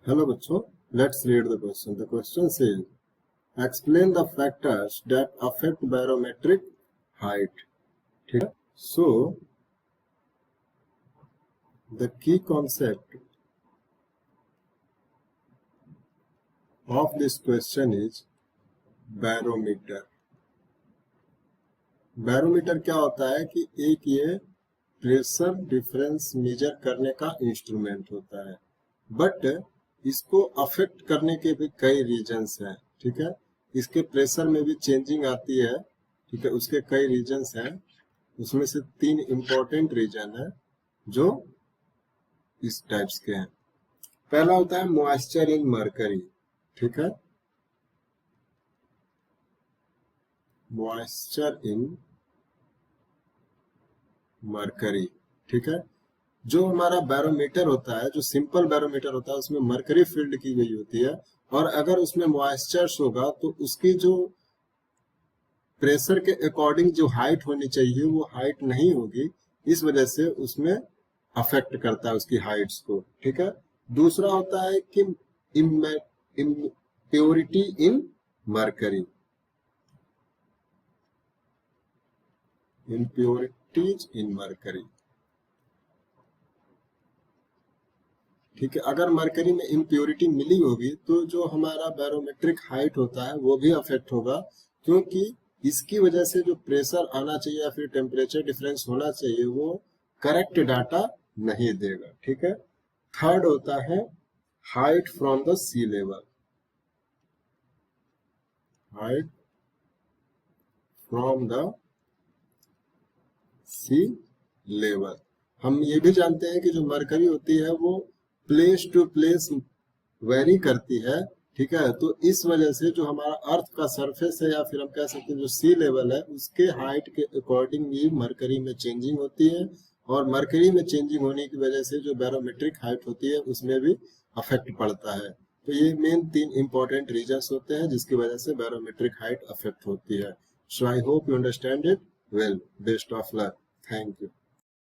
Hello बच्चों, let's read the question. The question says explain the factors that affect barometric height. ठीक है. So the key concept of this question is barometer. Barometer क्या होता है कि एक ये प्रेशर डिफरेंस मेजर करने का इंस्ट्रूमेंट होता है, बट इसको अफेक्ट करने के भी कई रीजंस हैं. ठीक है. इसके प्रेशर में भी चेंजिंग आती है. ठीक है. उसके कई रीजंस हैं. उसमें से 3 इंपॉर्टेंट रीजन है जो इस टाइप्स के हैं. पहला होता है मॉइस्चर इन मरकरी. ठीक है. Moisture in mercury. ठीक है. जो हमारा बैरोमीटर होता है, जो सिंपल बैरोमीटर होता है, उसमें मरकरी फील्ड की गई होती है, और अगर उसमें मॉइस्चर्स होगा तो उसकी जो प्रेशर के अकॉर्डिंग जो हाइट होनी चाहिए वो हाइट नहीं होगी. इस वजह से उसमें अफेक्ट करता है उसकी हाइट्स को. ठीक है. दूसरा होता है कि इम्प्योरिटी इन मरकरी. इम्प्योरिटीज इन मरकरी. ठीक है. अगर मरकरी में इम्प्योरिटी मिली होगी तो जो हमारा बैरोमेट्रिक हाइट होता है वो भी अफेक्ट होगा, क्योंकि इसकी वजह से जो प्रेशर आना चाहिए या फिर टेम्परेचर डिफरेंस होना चाहिए वो करेक्ट डाटा नहीं देगा. ठीक है. थर्ड होता है height from the sea level. Height from the sea level. हम ये भी जानते हैं कि जो मरकरी होती है वो प्लेस टू प्लेस वेरी करती है. ठीक है. तो इस वजह से जो हमारा अर्थ का सरफेस है, या फिर हम कह सकते हैं जो सी लेवल है, उसके हाइट के अकॉर्डिंग भी मरकरी में चेंजिंग होती है, और मरकरी में चेंजिंग होने की वजह से जो बैरोमेट्रिक हाइट होती है उसमें भी अफेक्ट पड़ता है. तो ये मेन 3 इंपॉर्टेंट रीजंस होते हैं जिसकी वजह से बैरोमेट्रिक हाइट अफेक्ट होती है. So I hope you understand it well. Best of luck. Thank you.